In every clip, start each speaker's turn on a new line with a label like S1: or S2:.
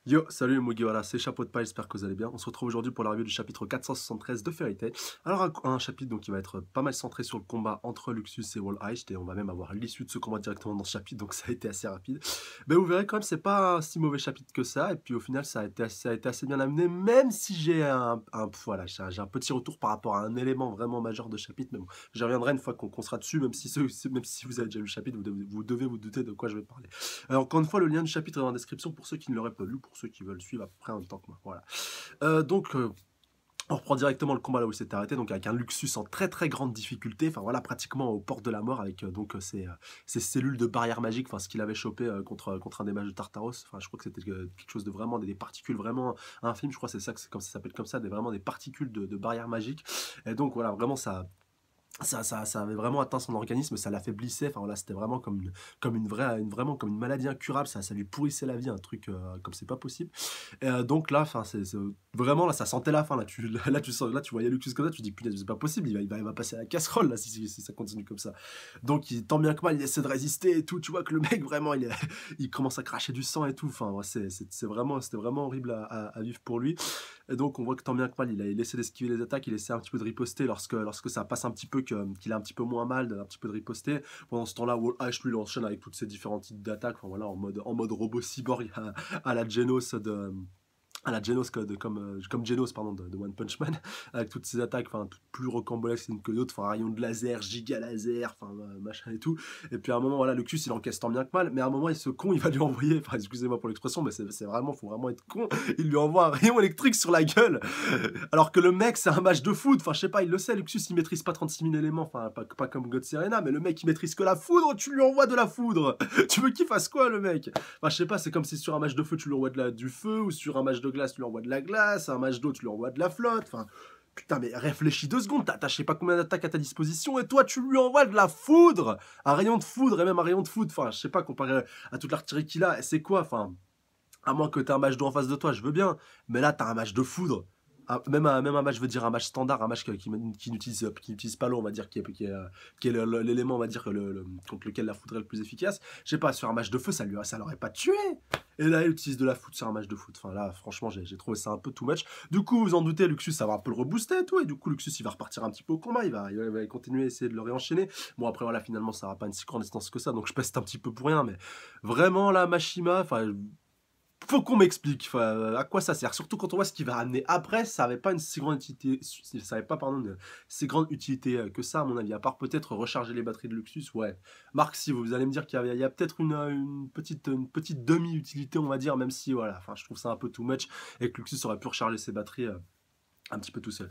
S1: Yo, salut les Mugi, voilà, c'est Chapeau de Paille, j'espère que vous allez bien. On se retrouve aujourd'hui pour la review du chapitre 473 de Fairy Tail. Alors, un chapitre donc, qui va être pas mal centré sur le combat entre Luxus et Wall Heist, et on va même avoir l'issue de ce combat directement dans ce chapitre, donc ça a été assez rapide. Mais vous verrez quand même, c'est pas un si mauvais chapitre que ça, et puis au final, ça a été assez bien amené, même si j'ai voilà, j'ai un petit retour par rapport à un élément vraiment majeur de chapitre, mais bon, j'y reviendrai une fois qu'on sera dessus, même si vous avez déjà lu le chapitre, vous devez vous douter de quoi je vais parler. Encore une fois, le lien du chapitre est dans la description pour ceux qui ne l'auraient pas lu, pour ceux qui veulent suivre à peu près en même temps que moi. Voilà. On reprend directement le combat là où il s'était arrêté, donc avec un Luxus en très très grande difficulté, enfin voilà, pratiquement aux portes de la mort avec ces cellules de barrière magique, enfin ce qu'il avait chopé contre un des mages de Tartaros, enfin je crois que c'était quelque chose de vraiment, des particules vraiment infimes, je crois que c'est ça, que comme ça s'appelle comme ça, vraiment des particules de barrière magique, et donc voilà, vraiment ça avait vraiment atteint son organisme, ça l'affaiblissait, enfin voilà, c'était vraiment vraiment comme une maladie incurable, ça lui pourrissait la vie, un truc comme c'est pas possible. Et donc là, enfin, vraiment là, ça sentait la fin, là, tu voyais Lucas comme ça, tu dis punaise, c'est pas possible, il va passer à la casserole là si ça continue comme ça. Donc tant bien que mal, il essaie de résister et tout, tu vois que le mec vraiment, il commence à cracher du sang et tout, enfin, ouais, c'était vraiment horrible à vivre pour lui. Et donc on voit que tant bien que mal, il essaie d'esquiver les attaques, il essaie un petit peu de riposter lorsque ça passe un petit peu, qu'il a un petit peu moins mal, un petit peu de riposter. Pendant ce temps-là, Wall H lui il enchaîne avec toutes ces différents types d'attaques, enfin, voilà, en mode robot cyborg à la Genos comme Genos pardon de One Punch Man, avec toutes ses attaques, enfin toutes plus rocambolesques les unes que d'autres, enfin rayon de laser, giga laser, enfin machin et tout. Et puis à un moment voilà, Lucus il encaisse tant bien que mal, mais à un moment il se con, il va lui envoyer, enfin excusez-moi pour l'expression, mais c'est vraiment, faut vraiment être con, il lui envoie un rayon électrique sur la gueule, alors que le mec c'est un match de foot, enfin je sais pas, il le sait, Luxus il maîtrise pas 36 000 éléments, enfin pas comme God Serena, mais le mec il maîtrise que la foudre, tu lui envoies de la foudre, tu veux qu'il fasse quoi le mec? Enfin je sais pas, c'est comme si sur un match de feu tu lui envoies du feu, ou sur un match de glace tu lui envoies de la glace, un match d'eau tu lui envoies de la flotte, enfin putain mais réfléchis 2 secondes, t'as je sais pas combien d'attaques à ta disposition, et toi tu lui envoies de la foudre, un rayon de foudre, et même un rayon de foudre, enfin je sais pas, comparé à toute l'artillerie qu'il a, c'est quoi, enfin à moins que tu aies un match d'eau en face de toi, je veux bien. Mais là, tu as un match de foudre. Même un match, je veux dire, un match standard, un match qui n'utilise pas l'eau, on va dire, qui est l'élément, on va dire, contre lequel la foudre est le plus efficace. Je sais pas, sur un match de feu, ça l'aurait pas tué. Et là, il utilise de la foudre sur un match de foot. Enfin là, franchement, j'ai trouvé ça un peu too much. Du coup, vous en doutez, Luxus, ça va un peu le rebooster et tout. Et du coup, Luxus, il va repartir un petit peu au combat. Il va continuer à essayer de le réenchaîner. Bon, après, voilà, finalement, ça va pas une si grande distance que ça. Donc, je peste un petit peu pour rien. Mais vraiment, là, Mashima, enfin, faut qu'on m'explique à quoi ça sert. Surtout quand on voit ce qu'il va amener après, ça n'avait pas une si grande utilité, ça avait pas pardon, une si grande utilité que ça à mon avis. À part peut-être recharger les batteries de Luxus, ouais. Marc, si vous allez me dire qu'il y a peut-être une petite demi-utilité, on va dire, même si voilà, enfin je trouve ça un peu too much et que Luxus aurait pu recharger ses batteries. Un petit peu tout seul.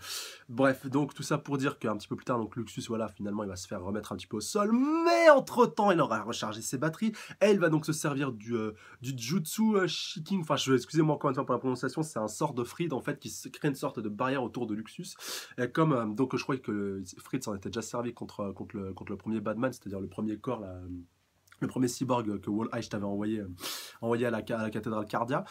S1: Bref, donc tout ça pour dire qu'un petit peu plus tard, donc Luxus, voilà, finalement, il va se faire remettre un petit peu au sol, mais entre-temps, il aura rechargé ses batteries, et il va donc se servir du Jutsu Shiking, enfin, excusez-moi encore une fois pour la prononciation, c'est un sort de Fried, en fait, qui se crée une sorte de barrière autour de Luxus, et comme, donc je crois que Fried s'en était déjà servi contre le premier Badman, c'est-à-dire le premier corps, là, le premier cyborg que Wall H t'avait envoyé à la cathédrale Cardia.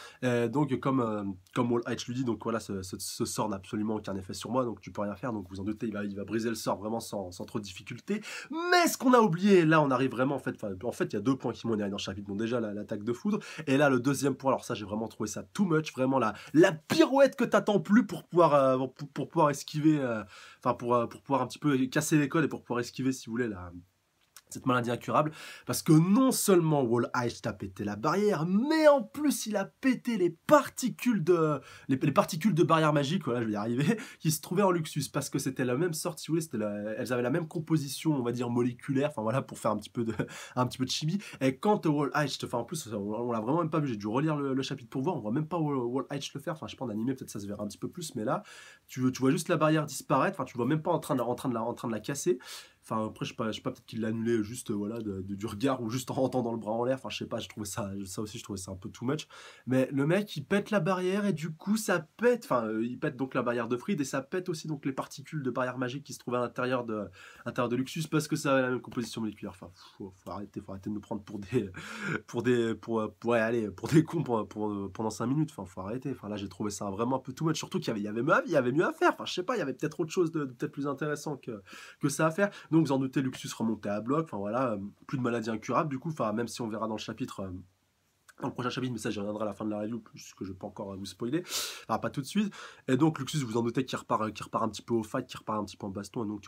S1: Donc, comme Wall H lui dit, donc voilà, ce sort n'a absolument aucun effet sur moi, donc tu peux rien faire. Donc, vous en doutez, il va briser le sort vraiment sans trop de difficulté. Mais ce qu'on a oublié, là, on arrive vraiment, en fait, il y a 2 points qui m'ont énervé dans le chapitre. Bon, déjà, l'attaque de foudre. Et là, le deuxième point, alors ça, j'ai vraiment trouvé ça too much. Vraiment, la pirouette que t'attends plus pour pouvoir esquiver, pour pouvoir un petit peu casser l'école et pour pouvoir esquiver, si vous voulez, cette maladie incurable, parce que non seulement Wall Ice a pété la barrière, mais en plus il a pété les particules de barrière magique, voilà, je vais y arriver, qui se trouvaient en Luxus, parce que c'était la même sorte, si vous voulez, elles avaient la même composition, on va dire moléculaire, enfin voilà, pour faire un petit peu de chimie. Et quand Wall Ice, enfin en plus, on l'a vraiment même pas vu, j'ai dû relire le chapitre pour voir, on voit même pas Wall Ice le faire, enfin je sais pas en animé, peut-être ça se verra un petit peu plus, mais là, tu vois juste la barrière disparaître, enfin tu vois même pas en train de la casser. Enfin, après, je sais pas peut-être qu'il l'a annulé juste voilà, du regard ou juste en entendant le bras en l'air. Enfin, je sais pas, ça aussi, je trouvais ça un peu too much. Mais le mec, il pète la barrière et du coup, ça pète. Enfin, il pète donc la barrière de Fried et ça pète aussi donc les particules de barrière magique qui se trouvaient à l'intérieur de Luxus parce que ça avait la même composition moléculaire. Enfin, faut arrêter de nous prendre ouais, allez, pour des cons pendant 5 minutes. Enfin, faut arrêter. Enfin, là, j'ai trouvé ça vraiment un peu too much. Surtout il y avait mieux à faire. Enfin, je sais pas, il y avait peut-être autre chose de peut-être plus intéressant que ça à faire. Donc vous en doutez, Luxus remontait à bloc, enfin voilà, plus de maladie incurable du coup, enfin même si on verra dans le chapitre dans le prochain chapitre, mais ça j'y reviendrai à la fin de la review, puisque je ne vais pas encore vous spoiler, enfin pas tout de suite. Et donc Luxus, vous en doutez, qui repart un petit peu au fight, qui repart un petit peu en baston, et donc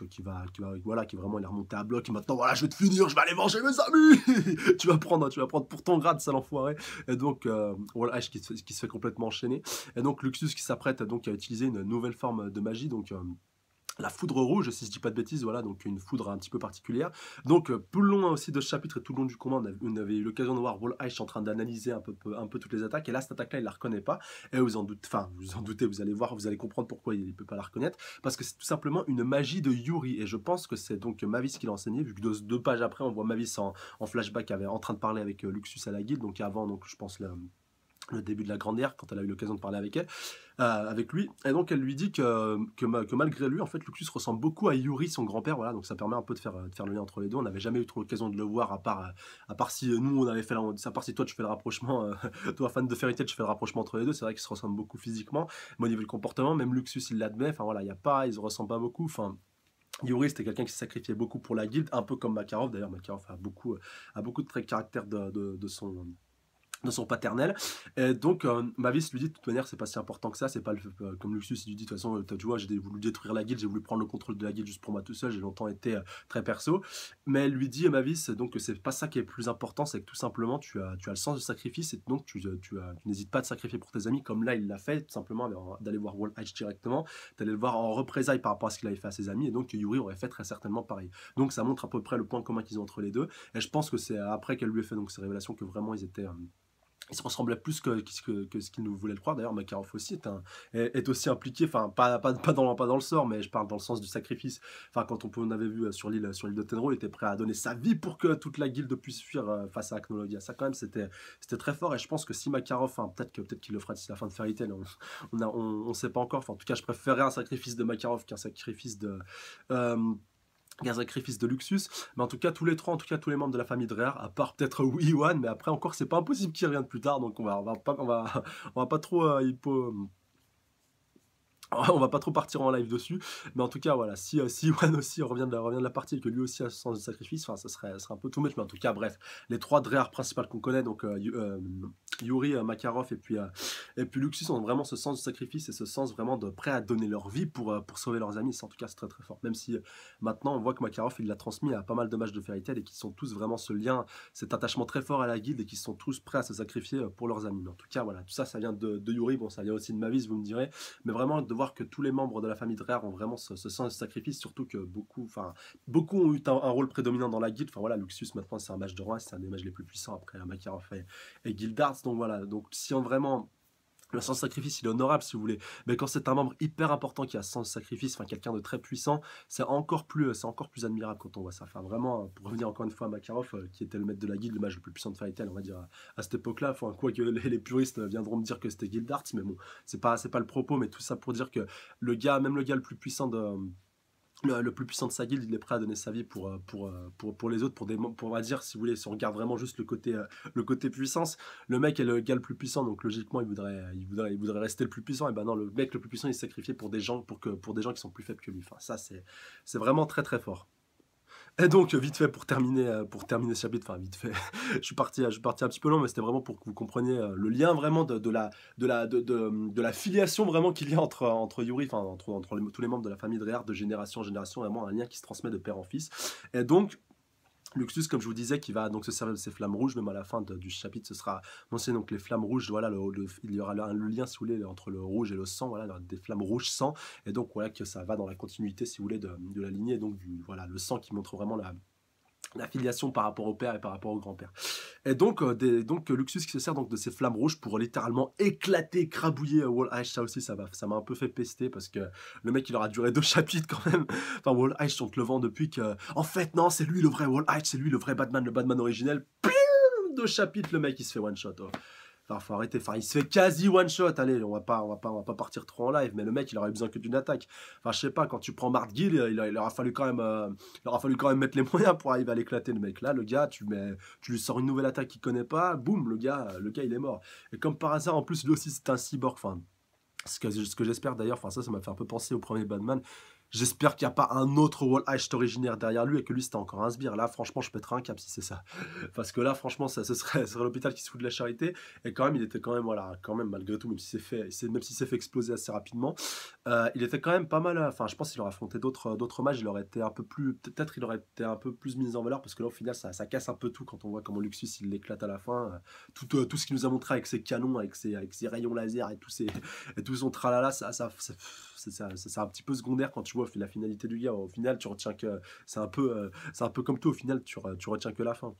S1: voilà, qui vraiment il est remonté à bloc, et maintenant voilà, je vais te finir, je vais aller manger mes amis. Tu vas prendre pour ton grade, sale enfoiré. Et donc voilà, qui se fait complètement enchaîner. Et donc Luxus qui s'apprête donc à utiliser une nouvelle forme de magie, donc la foudre rouge, si je dis pas de bêtises, voilà, donc une foudre un petit peu particulière. Donc tout le long aussi de ce chapitre et tout le long du combat, on avait eu l'occasion de voir Wall-Eyes en train d'analyser un peu toutes les attaques, et là cette attaque-là il la reconnaît pas, et vous en doutez, vous allez voir, vous allez comprendre pourquoi il peut pas la reconnaître, parce que c'est tout simplement une magie de Yuri, et je pense que c'est donc Mavis qui l'a enseigné, vu que deux pages après on voit Mavis en flashback en train de parler avec Luxus à la guilde, donc avant, donc je pense le début de la Grande Guerre, quand elle a eu l'occasion de parler avec lui, et donc elle lui dit que malgré lui, en fait, Luxus ressemble beaucoup à Yuri, son grand-père, voilà, donc ça permet un peu de faire le lien entre les deux. On n'avait jamais eu trop l'occasion de le voir, à part si nous on avait fait, à part si toi tu fais le rapprochement, toi fan de Fairy Tail, tu fais le rapprochement entre les deux, c'est vrai qu'ils se ressemblent beaucoup physiquement, mais au niveau du comportement, même Luxus il l'admet, enfin voilà, il y a pas, ils se ressemblent pas beaucoup, enfin. Yuri, c'était quelqu'un qui se sacrifiait beaucoup pour la guilde, un peu comme Makarov. D'ailleurs, Makarov a beaucoup de traits de caractère de son paternel. Et donc, Mavis lui dit, de toute manière, c'est pas si important que ça, c'est pas comme Luxus, il lui dit, de toute façon, tu vois, j'ai voulu détruire la guilde, j'ai voulu prendre le contrôle de la guilde juste pour moi tout seul, j'ai longtemps été très perso. Mais elle lui dit, Mavis, donc, que c'est pas ça qui est le plus important, c'est que tout simplement, tu as le sens du sacrifice, et donc, tu n'hésites pas à te sacrifier pour tes amis, comme là, il l'a fait, tout simplement, d'aller voir Wall-Eyes directement, d'aller le voir en représailles par rapport à ce qu'il avait fait à ses amis, et donc, Yuri aurait fait très certainement pareil. Donc, ça montre à peu près le point commun qu'ils ont entre les deux, et je pense que c'est après qu'elle lui ait fait donc ces révélations que vraiment ils se ressemblaient plus que ce qu'il nous voulait le croire. D'ailleurs, Makarov aussi est aussi impliqué, enfin, pas dans le sort, mais je parle dans le sens du sacrifice. Enfin, quand on avait vu sur l'île de Tenro, il était prêt à donner sa vie pour que toute la guilde puisse fuir face à Acnologia. Ça, quand même, c'était très fort. Et je pense que si Makarov, enfin, peut-être qu'il le fera d'ici la fin de Fairy Tail, on sait pas encore. Enfin, en tout cas, je préférerais un sacrifice de Makarov qu'un sacrifice de Luxus, mais en tout cas tous les trois, en tout cas tous les membres de la famille Dreher, à part peut-être Iwan, mais après encore c'est pas impossible qu'il revienne plus tard, donc on va pas trop on va pas trop partir en live dessus, mais en tout cas voilà, si Iwan aussi revient de la partie et que lui aussi a ce sens de sacrifice, enfin ça serait un peu tout much, mais en tout cas bref, les trois Dreher principales qu'on connaît, donc Yuri, Makarov et puis Luxus ont vraiment ce sens du sacrifice et ce sens vraiment de prêt à donner leur vie pour sauver leurs amis. En tout cas c'est très très fort, même si maintenant on voit que Makarov il l'a transmis à pas mal de matchs de Fairy Tail et qu'ils sont tous vraiment ce lien, cet attachement très fort à la guilde et qu'ils sont tous prêts à se sacrifier pour leurs amis. Mais en tout cas voilà, tout ça vient de Yuri, bon ça vient aussi de Mavis, vous me direz, mais vraiment de voir que tous les membres de la famille Dreher ont vraiment ce sens de sacrifice, surtout que beaucoup ont eu un rôle prédominant dans la guilde. Enfin voilà, Luxus maintenant c'est un mage de roi, c'est un des mages les plus puissants après Makarov et Gildarts. Donc voilà, donc si on vraiment le sens de sacrifice, il est honorable si vous voulez, mais quand c'est un membre hyper important qui a ce sens de sacrifice, enfin quelqu'un de très puissant, c'est encore plus admirable quand on voit ça. Enfin vraiment, pour revenir encore une fois à Makarov, qui était le maître de la guilde, le mage le plus puissant de Fairy Tail, on va dire à cette époque-là. Enfin, quoique les puristes viendront me dire que c'était Gildarts, mais bon, c'est pas le propos, mais tout ça pour dire que même le gars le plus puissant le plus puissant de sa guilde, il est prêt à donner sa vie pour les autres, on va dire, si vous voulez, si on regarde vraiment juste le côté puissance, le mec est le gars le plus puissant, donc logiquement, il voudrait rester le plus puissant, et ben non, le mec le plus puissant, il s'est sacrifié pour des gens, pour des gens qui sont plus faibles que lui. Enfin, ça, c'est vraiment très très fort. Et donc, vite fait, pour terminer ce chapitre, enfin, vite fait, je suis parti un petit peu long, mais c'était vraiment pour que vous compreniez le lien vraiment de la filiation vraiment qu'il y a entre Yuri, enfin, entre tous les membres de la famille Dreher, de génération en génération, vraiment un lien qui se transmet de père en fils. Et donc, Luxus, comme je vous disais, qui va donc se servir de ces flammes rouges, même à la fin du chapitre, ce sera mentionné donc les flammes rouges. Voilà, il y aura le lien, si vous voulez, entre le rouge et le sang. Voilà, des flammes rouges sang, et donc voilà que ça va dans la continuité, si vous voulez, de la lignée. Donc voilà, le sang qui montre vraiment la filiation par rapport au père et par rapport au grand-père. Et donc Luxus qui se sert donc de ces flammes rouges pour littéralement éclater, écrabouiller Wall-Eyes. Ça aussi, ça m'a un peu fait pester parce que le mec, il aura duré 2 chapitres quand même. Enfin, Wall-Eyes, on te le vend depuis que... En fait, non, c'est lui le vrai Wall-Eyes, c'est lui le vrai Batman, le Batman originel. Piou, 2 chapitres, le mec, il se fait one-shot. Oh. Enfin, faut arrêter. Enfin, il se fait quasi one shot. Allez, on va pas partir trop en live. Mais le mec, il aurait besoin que d'une attaque. Enfin, je sais pas. Quand tu prends Mart Gill, il aura fallu quand même, mettre les moyens pour arriver à l'éclater. Le mec, là, le gars, tu lui sors une nouvelle attaque qu'il connaît pas. Boum, le gars, il est mort. Et comme par hasard, en plus, lui aussi, c'est un cyborg. Enfin, ce que j'espère d'ailleurs. Enfin, ça m'a fait un peu penser au premier Batman. J'espère qu'il n'y a pas un autre Wall Heist originaire derrière lui et que lui c'était encore un sbire. Là, franchement, je pèterais un cap si c'est ça. Parce que là, franchement, ce serait l'hôpital qui se fout de la charité. Et quand même, il était quand même, voilà, quand même, malgré tout, même s'il s'est fait exploser assez rapidement, il était quand même pas mal. Enfin, je pense qu'il aurait affronté d'autres matchs. Il aurait été un peu plus, peut-être il aurait été un peu plus mis en valeur parce que là, au final, ça casse un peu tout quand on voit comment Luxus il l'éclate à la fin. Tout ce qu'il nous a montré avec ses canons, avec ses rayons laser et tout son tralala, c'est un petit peu secondaire quand tu vois la finalité du gars. Au final, tu retiens que c'est un peu comme tout. Au final, tu retiens que la fin.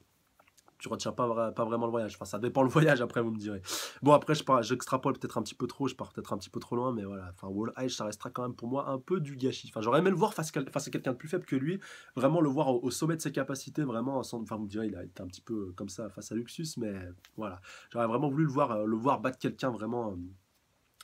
S1: Tu retiens pas vraiment le voyage. Enfin, ça dépend le voyage, après, vous me direz. Bon, après, j'extrapole peut-être un petit peu trop, je pars peut-être un petit peu trop loin, mais voilà. Enfin, Wall Edge, ça restera quand même pour moi un peu du gâchis. Enfin, j'aurais aimé le voir face à quelqu'un de plus faible que lui, vraiment le voir au sommet de ses capacités, vraiment. Enfin, vous me direz, il a été un petit peu comme ça face à Luxus, mais voilà. J'aurais vraiment voulu le voir battre quelqu'un vraiment.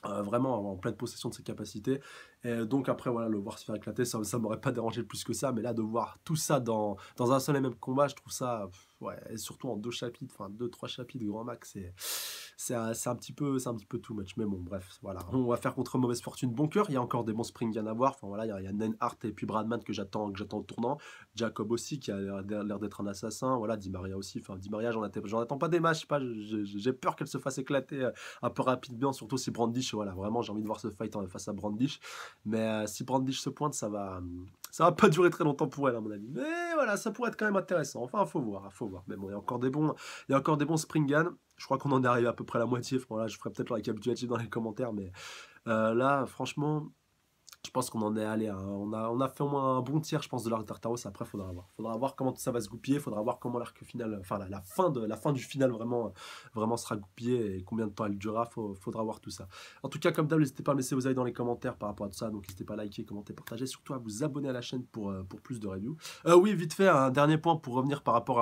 S1: Vraiment en pleine possession de ses capacités. Et donc après, voilà, le voir se faire éclater, ça m'aurait pas dérangé plus que ça, mais là, de voir tout ça dans un seul et même combat, je trouve ça, ouais, et surtout en 2 chapitres, enfin 2, 3 chapitres, grand max, c'est un petit peu too much, mais bon, bref, voilà, on va faire contre mauvaise fortune bon cœur, il y a encore des bons Springan à voir, enfin voilà, il y a Nenhart et puis Bradman que j'attends au tournant, Jacob aussi, qui a l'air d'être un assassin, voilà, Di Maria aussi, enfin Di Maria, j'en attends pas des matchs, je sais pas, j'ai peur qu'elle se fasse éclater un peu rapidement, surtout si Brandish, voilà, vraiment, j'ai envie de voir ce fight face à Brandish, mais si Brandish se pointe, ça va pas durer très longtemps pour elle, à mon avis. Mais voilà, ça pourrait être quand même intéressant. Enfin, faut voir, faut voir. Mais bon, il y a encore des bons Springan. Je crois qu'on en est arrivé à peu près à la moitié. Enfin, là, je ferai peut-être le récapitulatif dans les commentaires, mais là, franchement, je pense qu'on en est allé. On a fait au moins un bon tiers, je pense, de l'arc d'Artaros. Après, faudra voir comment tout ça va se goupiller. Faudra voir comment l'arc final, enfin la fin du final vraiment sera goupillée et combien de temps elle durera. Faudra voir tout ça. En tout cas, comme d'hab, n'hésitez pas à me laisser vos avis dans les commentaires par rapport à tout ça. Donc, n'hésitez pas à liker, commenter, partager. Surtout à vous abonner à la chaîne pour plus de reviews. Oui, vite fait, un dernier point pour revenir par rapport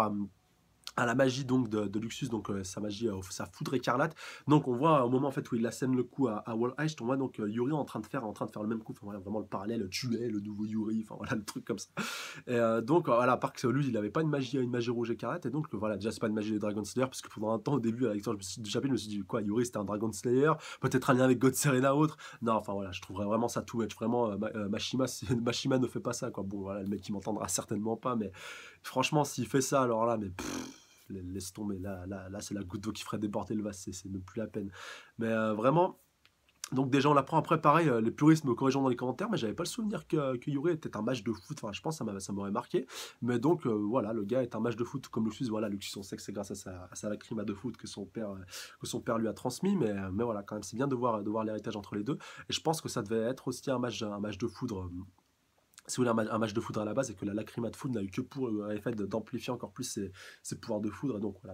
S1: à la magie donc de Luxus, donc sa magie, sa foudre écarlate. Donc on voit au moment en fait où il assène le coup à Wall Heist, on voit donc Yuri en train de faire le même coup, enfin, voilà, vraiment le parallèle, tu es le nouveau Yuri, enfin voilà le truc comme ça. Et donc voilà, à part que lui il n'avait pas une magie rouge écarlate, et donc voilà, déjà c'est pas une magie de Dragon Slayer, parce que pendant un temps au début avec toi, je me suis dit quoi, Yuri c'était un Dragon Slayer, peut-être un lien avec God Serena ou autre. Non, enfin voilà, je trouverais vraiment ça tout match, vraiment Mashima ne fait pas ça quoi. Bon voilà, le mec il m'entendra certainement pas, mais franchement s'il fait ça alors là, mais laisse tomber, là c'est la goutte d'eau qui ferait déborder le vase, c'est même plus la peine. Mais vraiment, donc déjà on l'apprend après, pareil, les puristes me corrigeant dans les commentaires, mais j'avais pas le souvenir que Yuri était un match de foot, enfin je pense que ça m'aurait marqué, mais donc voilà, le gars est un match de foot comme Luxus, voilà, Luxus on sait que c'est grâce à sa lacryma de foot que son père lui a transmis, mais voilà, quand même c'est bien de voir l'héritage entre les deux, et je pense que ça devait être aussi un match de foudre, si vous voulez, un match de foudre à la base, et que la lacryma de foudre n'a eu que pour effet d'amplifier encore plus ses pouvoirs de foudre. Et donc voilà,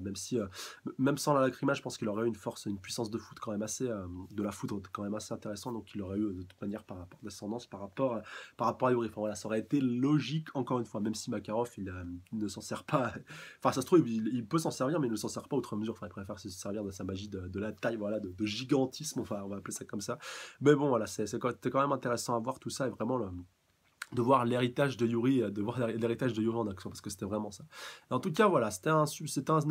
S1: même sans la lacryma, je pense qu'il aurait eu une puissance de foudre quand même de la foudre quand même assez intéressante. Donc il aurait eu de toute manière par descendance par rapport à Yuri. Enfin voilà, ça aurait été logique encore une fois, même si Makarov il ne s'en sert pas. Enfin ça se trouve il peut s'en servir, mais il ne s'en sert pas outre mesure. Enfin il préfère se servir de sa magie de la taille, voilà, de gigantisme. Enfin on va appeler ça comme ça. Mais bon voilà, c'était quand même intéressant à voir tout ça, et vraiment de voir l'héritage de Yuri, l'héritage de Yuri en action, parce que c'était vraiment ça. Et en tout cas, voilà, c'était un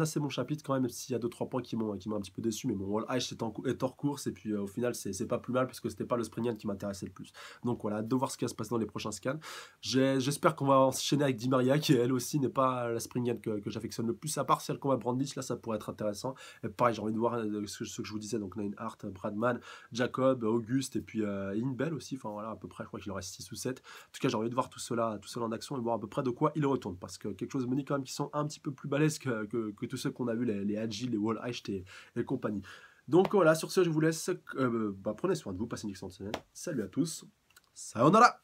S1: assez bon chapitre quand même s'il y a 2-3 points qui m'ont un petit peu déçu, mais bon, Wall Heist est hors course, et puis au final, c'est pas plus mal, parce que c'était pas le Springan qui m'intéressait le plus. Donc voilà, de voir ce qui va se passer dans les prochains scans. J'espère qu'on va enchaîner avec Di Maria, qui elle aussi n'est pas la Springan que j'affectionne le plus, à part si elle combat Brandish, là ça pourrait être intéressant. Et pareil, j'ai envie de voir ce que je vous disais, donc Hart, Bradman, Jacob, Auguste, et puis Inbel aussi, enfin voilà, à peu près, je crois qu'il en reste 6 ou 7. En tout cas, j'ai envie de voir tout cela en action et voir à peu près de quoi il retourne. Parce que quelque chose me dit quand même qu'ils sont un petit peu plus balèzes que tous ceux qu'on a vus, les Agile, les Wall Heist et compagnie. Donc voilà, sur ce, je vous laisse. Prenez soin de vous, passez une excellente semaine. Salut à tous. Sayonara!